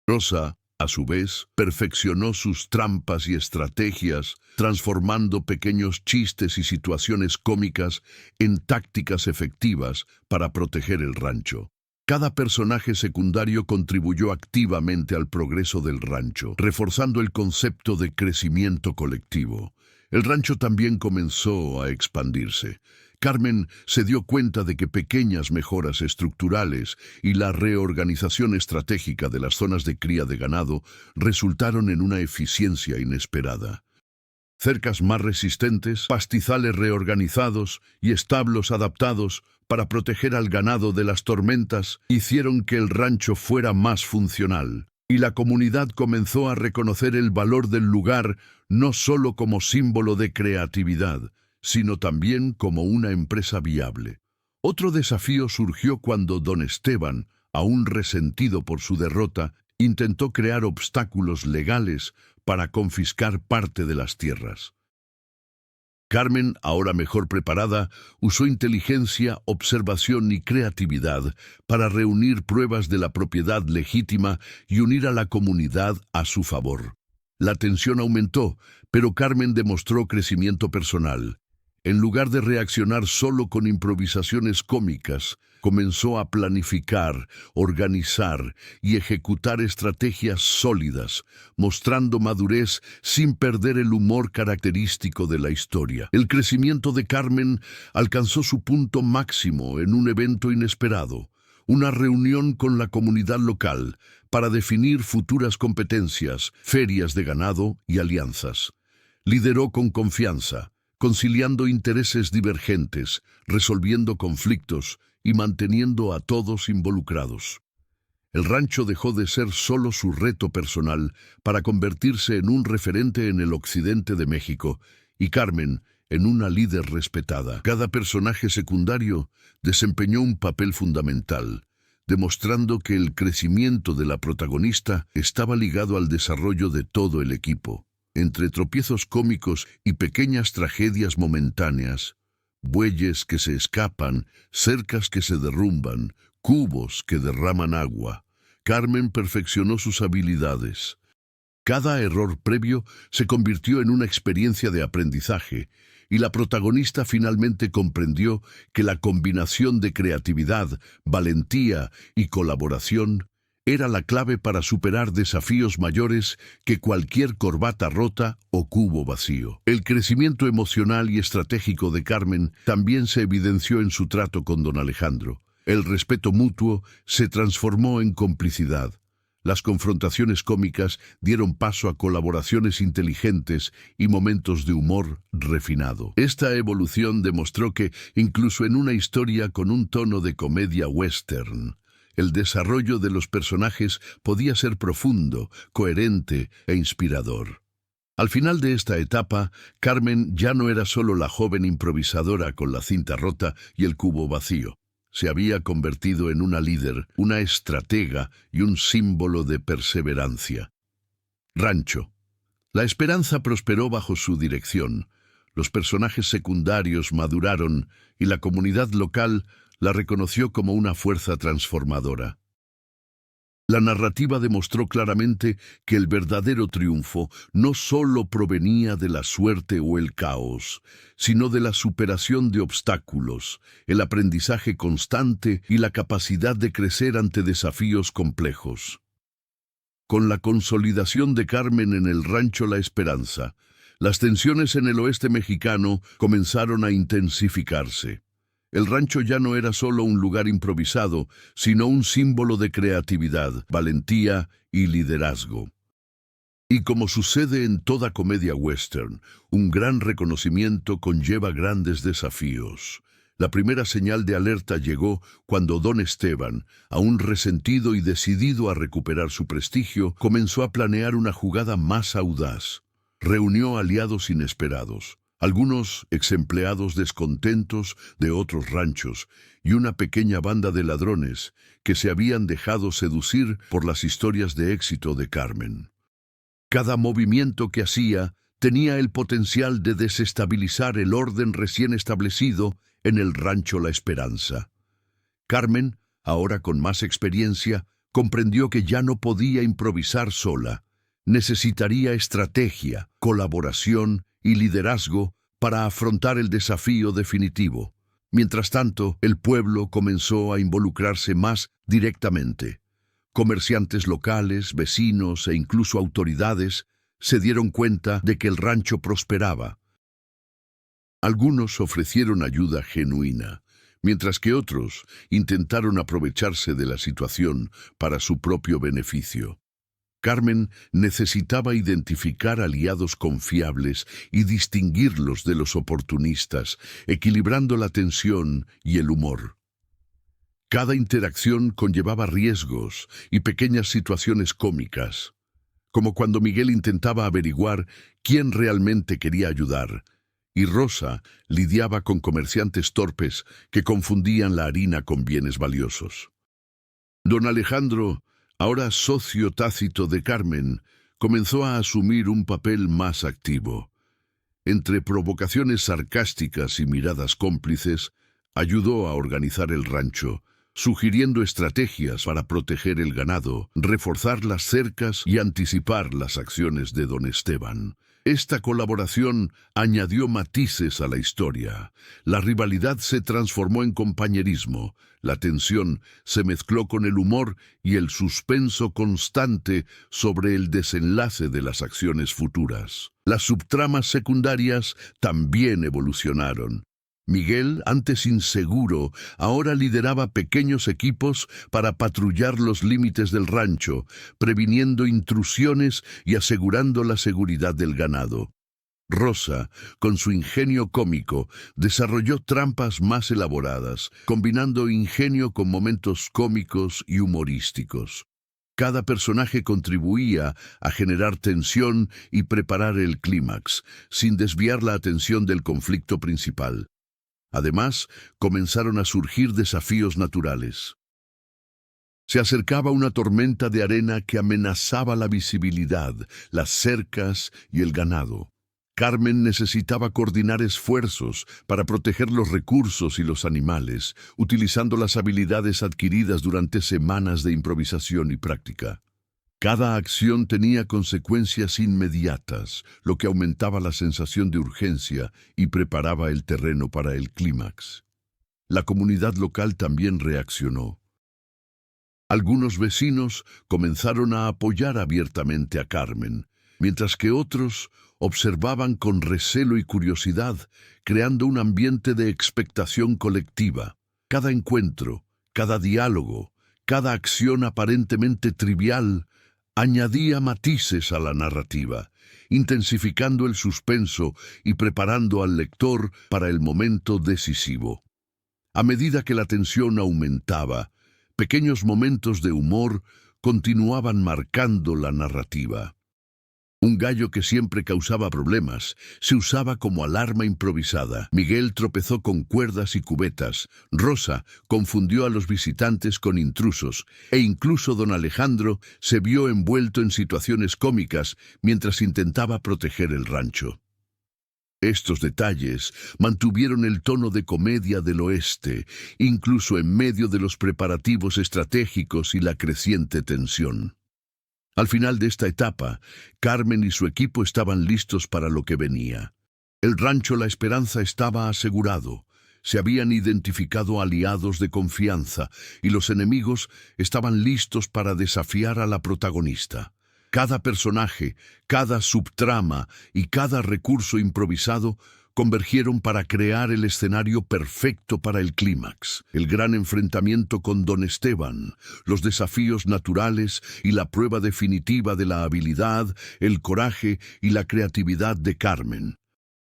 Rosa, a su vez, perfeccionó sus trampas y estrategias, transformando pequeños chistes y situaciones cómicas en tácticas efectivas para proteger el rancho. Cada personaje secundario contribuyó activamente al progreso del rancho, reforzando el concepto de crecimiento colectivo. El rancho también comenzó a expandirse. Carmen se dio cuenta de que pequeñas mejoras estructurales y la reorganización estratégica de las zonas de cría de ganado resultaron en una eficiencia inesperada. Cercas más resistentes, pastizales reorganizados y establos adaptados para proteger al ganado de las tormentas hicieron que el rancho fuera más funcional, y la comunidad comenzó a reconocer el valor del lugar no solo como símbolo de creatividad, sino también como una empresa viable. Otro desafío surgió cuando don Esteban, aún resentido por su derrota, intentó crear obstáculos legales para confiscar parte de las tierras. Carmen, ahora mejor preparada, usó inteligencia, observación y creatividad para reunir pruebas de la propiedad legítima y unir a la comunidad a su favor. La tensión aumentó, pero Carmen demostró crecimiento personal. En lugar de reaccionar solo con improvisaciones cómicas, comenzó a planificar, organizar y ejecutar estrategias sólidas, mostrando madurez sin perder el humor característico de la historia. El crecimiento de Carmen alcanzó su punto máximo en un evento inesperado, una reunión con la comunidad local para definir futuras competencias, ferias de ganado y alianzas. Lideró con confianza, conciliando intereses divergentes, resolviendo conflictos y manteniendo a todos involucrados. El rancho dejó de ser solo su reto personal para convertirse en un referente en el occidente de México, y Carmen en una líder respetada. Cada personaje secundario desempeñó un papel fundamental, demostrando que el crecimiento de la protagonista estaba ligado al desarrollo de todo el equipo. Entre tropiezos cómicos y pequeñas tragedias momentáneas, bueyes que se escapan, cercas que se derrumban, cubos que derraman agua, Carmen perfeccionó sus habilidades. Cada error previo se convirtió en una experiencia de aprendizaje, y la protagonista finalmente comprendió que la combinación de creatividad, valentía y colaboración era la clave para superar desafíos mayores que cualquier corbata rota o cubo vacío. El crecimiento emocional y estratégico de Carmen también se evidenció en su trato con don Alejandro. El respeto mutuo se transformó en complicidad. Las confrontaciones cómicas dieron paso a colaboraciones inteligentes y momentos de humor refinado. Esta evolución demostró que, incluso en una historia con un tono de comedia western, el desarrollo de los personajes podía ser profundo, coherente e inspirador. Al final de esta etapa, Carmen ya no era solo la joven improvisadora con la cinta rota y el cubo vacío. Se había convertido en una líder, una estratega y un símbolo de perseverancia. Rancho. La esperanza prosperó bajo su dirección. Los personajes secundarios maduraron y la comunidad local la reconoció como una fuerza transformadora. La narrativa demostró claramente que el verdadero triunfo no solo provenía de la suerte o el caos, sino de la superación de obstáculos, el aprendizaje constante y la capacidad de crecer ante desafíos complejos. Con la consolidación de Carmen en el rancho La Esperanza, las tensiones en el oeste mexicano comenzaron a intensificarse. El rancho ya no era solo un lugar improvisado, sino un símbolo de creatividad, valentía y liderazgo. Y como sucede en toda comedia western, un gran reconocimiento conlleva grandes desafíos. La primera señal de alerta llegó cuando don Esteban, aún resentido y decidido a recuperar su prestigio, comenzó a planear una jugada más audaz. Reunió aliados inesperados. Algunos exempleados descontentos de otros ranchos y una pequeña banda de ladrones que se habían dejado seducir por las historias de éxito de Carmen. Cada movimiento que hacía tenía el potencial de desestabilizar el orden recién establecido en el rancho La Esperanza. Carmen, ahora con más experiencia, comprendió que ya no podía improvisar sola. Necesitaría estrategia, colaboración y liderazgo para afrontar el desafío definitivo. Mientras tanto, el pueblo comenzó a involucrarse más directamente. Comerciantes locales, vecinos e incluso autoridades se dieron cuenta de que el rancho prosperaba. Algunos ofrecieron ayuda genuina, mientras que otros intentaron aprovecharse de la situación para su propio beneficio. Carmen necesitaba identificar aliados confiables y distinguirlos de los oportunistas, equilibrando la tensión y el humor. Cada interacción conllevaba riesgos y pequeñas situaciones cómicas, como cuando Miguel intentaba averiguar quién realmente quería ayudar, y Rosa lidiaba con comerciantes torpes que confundían la harina con bienes valiosos. Don Alejandro, ahora socio tácito de Carmen, comenzó a asumir un papel más activo. Entre provocaciones sarcásticas y miradas cómplices, ayudó a organizar el rancho, sugiriendo estrategias para proteger el ganado, reforzar las cercas y anticipar las acciones de don Esteban. Esta colaboración añadió matices a la historia. La rivalidad se transformó en compañerismo, la tensión se mezcló con el humor y el suspenso constante sobre el desenlace de las acciones futuras. Las subtramas secundarias también evolucionaron. Miguel, antes inseguro, ahora lideraba pequeños equipos para patrullar los límites del rancho, previniendo intrusiones y asegurando la seguridad del ganado. Rosa, con su ingenio cómico, desarrolló trampas más elaboradas, combinando ingenio con momentos cómicos y humorísticos. Cada personaje contribuía a generar tensión y preparar el clímax, sin desviar la atención del conflicto principal. Además, comenzaron a surgir desafíos naturales. Se acercaba una tormenta de arena que amenazaba la visibilidad, las cercas y el ganado. Carmen necesitaba coordinar esfuerzos para proteger los recursos y los animales, utilizando las habilidades adquiridas durante semanas de improvisación y práctica. Cada acción tenía consecuencias inmediatas, lo que aumentaba la sensación de urgencia y preparaba el terreno para el clímax. La comunidad local también reaccionó. Algunos vecinos comenzaron a apoyar abiertamente a Carmen, mientras que otros observaban con recelo y curiosidad, creando un ambiente de expectación colectiva. Cada encuentro, cada diálogo, cada acción aparentemente trivial, añadía matices a la narrativa, intensificando el suspenso y preparando al lector para el momento decisivo. A medida que la tensión aumentaba, pequeños momentos de humor continuaban marcando la narrativa. Un gallo que siempre causaba problemas se usaba como alarma improvisada. Miguel tropezó con cuerdas y cubetas. Rosa confundió a los visitantes con intrusos. E incluso don Alejandro se vio envuelto en situaciones cómicas mientras intentaba proteger el rancho. Estos detalles mantuvieron el tono de comedia del oeste, incluso en medio de los preparativos estratégicos y la creciente tensión. Al final de esta etapa, Carmen y su equipo estaban listos para lo que venía. El rancho La Esperanza estaba asegurado. Se habían identificado aliados de confianza y los enemigos estaban listos para desafiar a la protagonista. Cada personaje, cada subtrama y cada recurso improvisado convergieron para crear el escenario perfecto para el clímax. El gran enfrentamiento con don Esteban, los desafíos naturales y la prueba definitiva de la habilidad, el coraje y la creatividad de Carmen.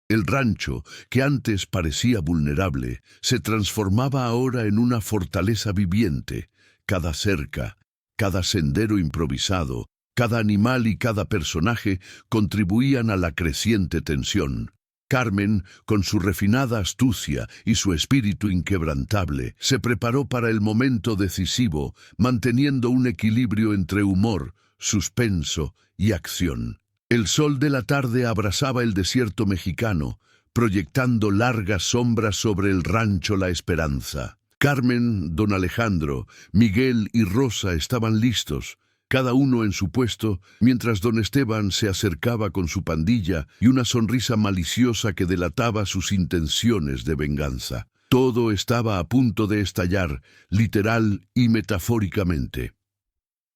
El rancho, que antes parecía vulnerable, se transformaba ahora en una fortaleza viviente. Cada cerca, cada sendero improvisado, cada animal y cada personaje contribuían a la creciente tensión. Carmen, con su refinada astucia y su espíritu inquebrantable, se preparó para el momento decisivo, manteniendo un equilibrio entre humor, suspenso y acción. El sol de la tarde abrasaba el desierto mexicano, proyectando largas sombras sobre el rancho La Esperanza. Carmen, don Alejandro, Miguel y Rosa estaban listos, cada uno en su puesto, mientras don Esteban se acercaba con su pandilla y una sonrisa maliciosa que delataba sus intenciones de venganza. Todo estaba a punto de estallar, literal y metafóricamente.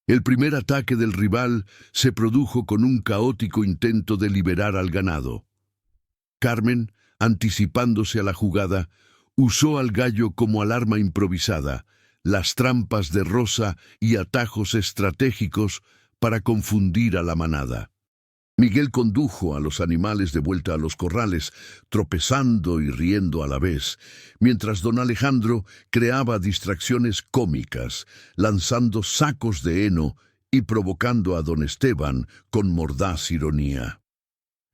El primer ataque del rival se produjo con un caótico intento de liberar al ganado. Carmen, anticipándose a la jugada, usó al gallo como alarma improvisada, las trampas de Rosa y atajos estratégicos para confundir a la manada. Miguel condujo a los animales de vuelta a los corrales, tropezando y riendo a la vez, mientras don Alejandro creaba distracciones cómicas, lanzando sacos de heno y provocando a don Esteban con mordaz ironía.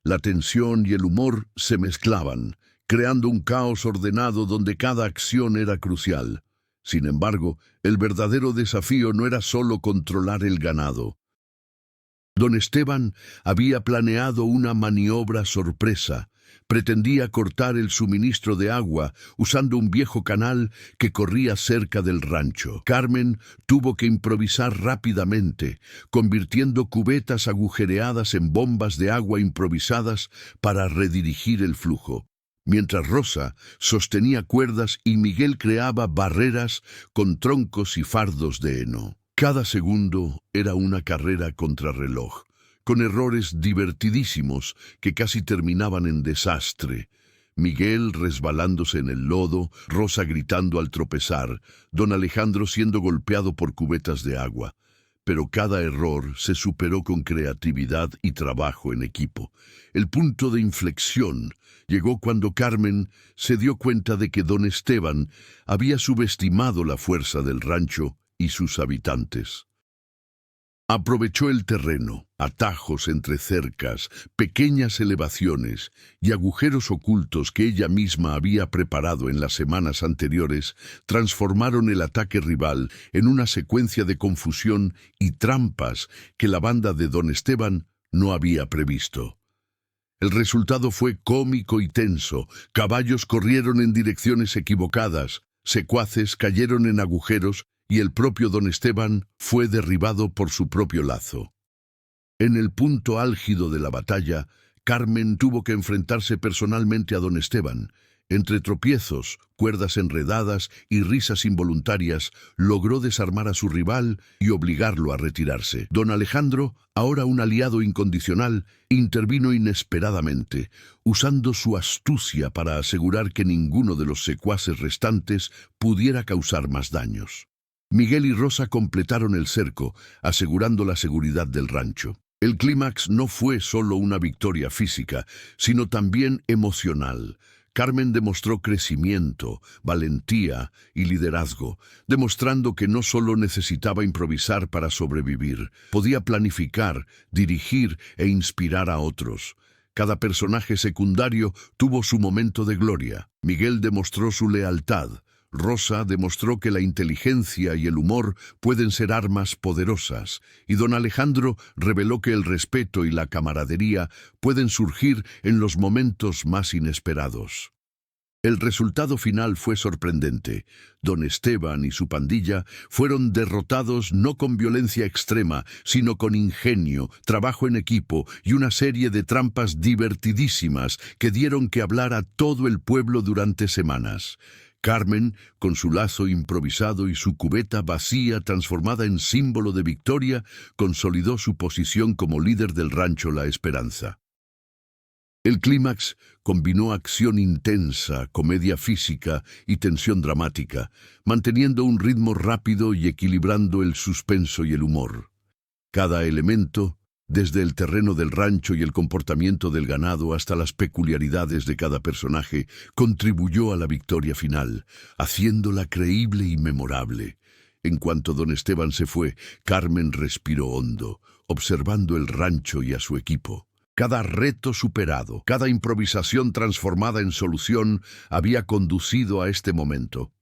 La tensión y el humor se mezclaban, creando un caos ordenado donde cada acción era crucial. Sin embargo, el verdadero desafío no era solo controlar el ganado. Don Esteban había planeado una maniobra sorpresa. Pretendía cortar el suministro de agua usando un viejo canal que corría cerca del rancho. Carmen tuvo que improvisar rápidamente, convirtiendo cubetas agujereadas en bombas de agua improvisadas para redirigir el flujo. Mientras Rosa sostenía cuerdas y Miguel creaba barreras con troncos y fardos de heno. Cada segundo era una carrera contrarreloj, con errores divertidísimos que casi terminaban en desastre. Miguel resbalándose en el lodo, Rosa gritando al tropezar, don Alejandro siendo golpeado por cubetas de agua. pero cada error se superó con creatividad y trabajo en equipo. El punto de inflexión llegó cuando Carmen se dio cuenta de que don Esteban había subestimado la fuerza del rancho y sus habitantes. Aprovechó el terreno, atajos entre cercas, pequeñas elevaciones y agujeros ocultos que ella misma había preparado en las semanas anteriores, transformaron el ataque rival en una secuencia de confusión y trampas que la banda de don Esteban no había previsto. El resultado fue cómico y tenso. Caballos corrieron en direcciones equivocadas, secuaces cayeron en agujeros y el propio don Esteban fue derribado por su propio lazo. En el punto álgido de la batalla, Carmen tuvo que enfrentarse personalmente a don Esteban. Entre tropiezos, cuerdas enredadas y risas involuntarias, logró desarmar a su rival y obligarlo a retirarse. Don Alejandro, ahora un aliado incondicional, intervino inesperadamente, usando su astucia para asegurar que ninguno de los secuaces restantes pudiera causar más daños. Miguel y Rosa completaron el cerco, asegurando la seguridad del rancho. El clímax no fue solo una victoria física, sino también emocional. Carmen demostró crecimiento, valentía y liderazgo, demostrando que no solo necesitaba improvisar para sobrevivir, podía planificar, dirigir e inspirar a otros. Cada personaje secundario tuvo su momento de gloria. Miguel demostró su lealtad. Rosa demostró que la inteligencia y el humor pueden ser armas poderosas, y don Alejandro reveló que el respeto y la camaradería pueden surgir en los momentos más inesperados. El resultado final fue sorprendente. Don Esteban y su pandilla fueron derrotados no con violencia extrema, sino con ingenio, trabajo en equipo y una serie de trampas divertidísimas que dieron que hablar a todo el pueblo durante semanas. Carmen, con su lazo improvisado y su cubeta vacía transformada en símbolo de victoria, consolidó su posición como líder del rancho La Esperanza. El clímax combinó acción intensa, comedia física y tensión dramática, manteniendo un ritmo rápido y equilibrando el suspenso y el humor. Cada elemento, desde el terreno del rancho y el comportamiento del ganado hasta las peculiaridades de cada personaje, contribuyó a la victoria final, haciéndola creíble y memorable. En cuanto don Esteban se fue, Carmen respiró hondo, observando el rancho y a su equipo. Cada reto superado, cada improvisación transformada en solución había conducido a este momento.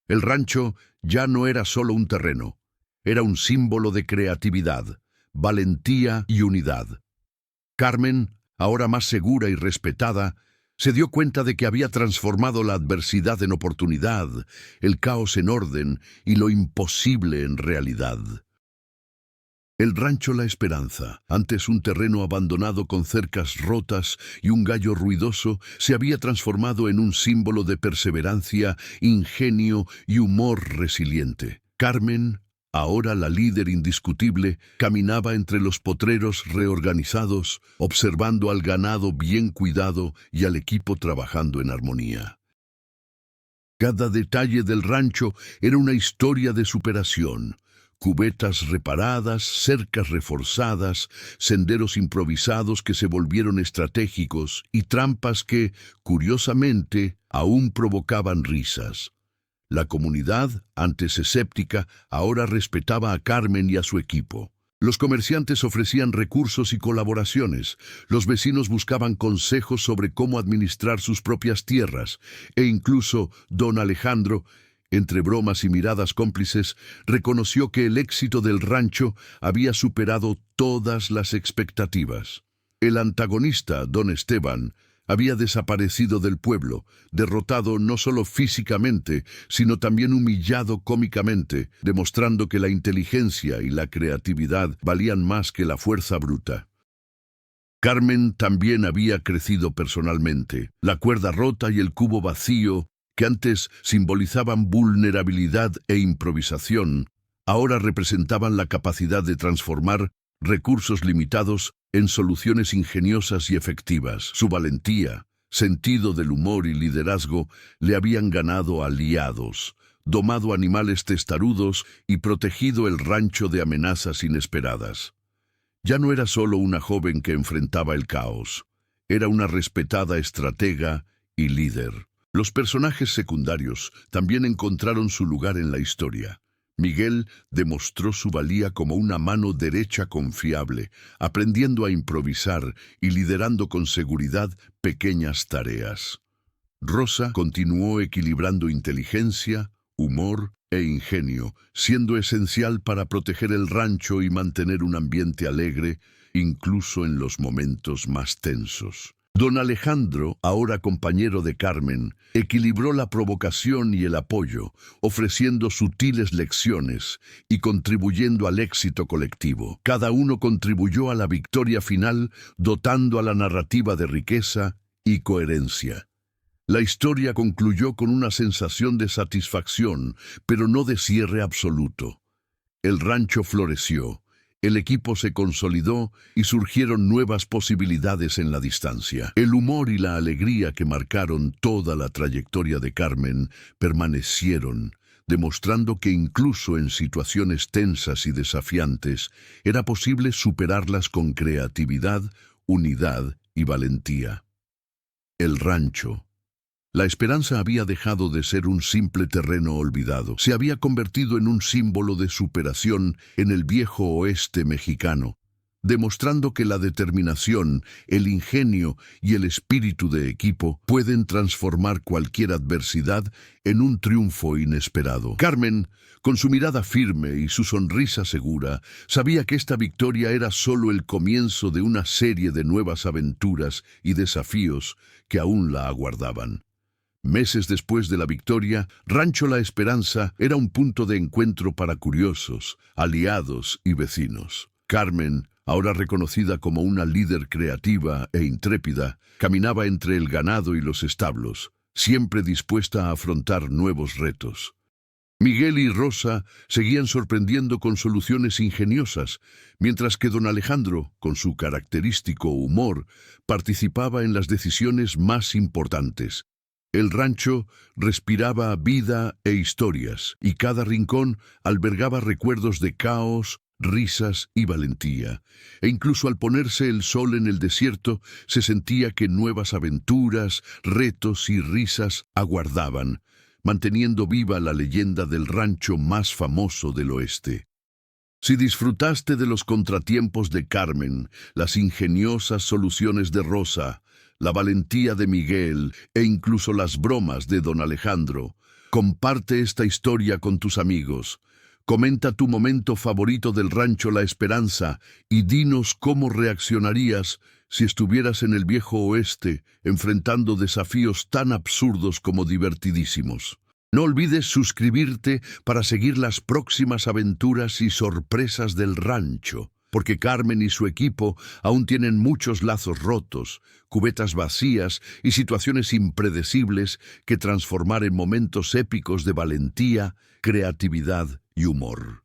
El rancho ya no era solo un terreno, era un símbolo de creatividad, valentía y unidad. Carmen, ahora más segura y respetada, se dio cuenta de que había transformado la adversidad en oportunidad, el caos en orden y lo imposible en realidad. El rancho La Esperanza, antes un terreno abandonado con cercas rotas y un gallo ruidoso, se había transformado en un símbolo de perseverancia, ingenio y humor resiliente. Carmen, ahora la líder indiscutible, caminaba entre los potreros reorganizados, observando al ganado bien cuidado y al equipo trabajando en armonía. Cada detalle del rancho era una historia de superación. Cubetas reparadas, cercas reforzadas, senderos improvisados que se volvieron estratégicos y trampas que, curiosamente, aún provocaban risas. La comunidad, antes escéptica, ahora respetaba a Carmen y a su equipo. Los comerciantes ofrecían recursos y colaboraciones, los vecinos buscaban consejos sobre cómo administrar sus propias tierras, e incluso don Alejandro, entre bromas y miradas cómplices, reconoció que el éxito del rancho había superado todas las expectativas. El antagonista, don Esteban, había desaparecido del pueblo, derrotado no solo físicamente, sino también humillado cómicamente, demostrando que la inteligencia y la creatividad valían más que la fuerza bruta. Carmen también había crecido personalmente. La cuerda rota y el cubo vacío, que antes simbolizaban vulnerabilidad e improvisación, ahora representaban la capacidad de transformar recursos limitados en soluciones ingeniosas y efectivas. Su valentía, sentido del humor y liderazgo le habían ganado aliados. domado animales testarudos y protegido el rancho de amenazas inesperadas. Ya no era solo una joven que enfrentaba el caos, era una respetada estratega y líder. Los personajes secundarios también encontraron su lugar en la historia. Miguel demostró su valía como una mano derecha confiable, aprendiendo a improvisar y liderando con seguridad pequeñas tareas. Rosa continuó equilibrando inteligencia, humor e ingenio, siendo esencial para proteger el rancho y mantener un ambiente alegre, incluso en los momentos más tensos. Don Alejandro, ahora compañero de Carmen, equilibró la provocación y el apoyo, ofreciendo sutiles lecciones y contribuyendo al éxito colectivo. Cada uno contribuyó a la victoria final, dotando a la narrativa de riqueza y coherencia. La historia concluyó con una sensación de satisfacción, pero no de cierre absoluto. El rancho floreció, el equipo se consolidó y surgieron nuevas posibilidades en la distancia. El humor y la alegría que marcaron toda la trayectoria de Carmen permanecieron, demostrando que incluso en situaciones tensas y desafiantes era posible superarlas con creatividad, unidad y valentía. El rancho. La esperanza había dejado de ser un simple terreno olvidado. Se había convertido en un símbolo de superación en el viejo oeste mexicano, demostrando que la determinación, el ingenio y el espíritu de equipo pueden transformar cualquier adversidad en un triunfo inesperado. Carmen, con su mirada firme y su sonrisa segura, sabía que esta victoria era solo el comienzo de una serie de nuevas aventuras y desafíos que aún la aguardaban. Meses después de la victoria, Rancho La Esperanza era un punto de encuentro para curiosos, aliados y vecinos. Carmen, ahora reconocida como una líder creativa e intrépida, caminaba entre el ganado y los establos, siempre dispuesta a afrontar nuevos retos. Miguel y Rosa seguían sorprendiendo con soluciones ingeniosas, mientras que don Alejandro, con su característico humor, participaba en las decisiones más importantes. El rancho respiraba vida e historias, y cada rincón albergaba recuerdos de caos, risas y valentía. E incluso al ponerse el sol en el desierto, se sentía que nuevas aventuras, retos y risas aguardaban, manteniendo viva la leyenda del rancho más famoso del oeste. Si disfrutaste de los contratiempos de Carmen, las ingeniosas soluciones de Rosa, la valentía de Miguel e incluso las bromas de don Alejandro, comparte esta historia con tus amigos. Comenta tu momento favorito del Rancho La Esperanza y dinos cómo reaccionarías si estuvieras en el viejo oeste enfrentando desafíos tan absurdos como divertidísimos. No olvides suscribirte para seguir las próximas aventuras y sorpresas del rancho, porque Carmen y su equipo aún tienen muchos lazos rotos, cubetas vacías y situaciones impredecibles que transformar en momentos épicos de valentía, creatividad y humor.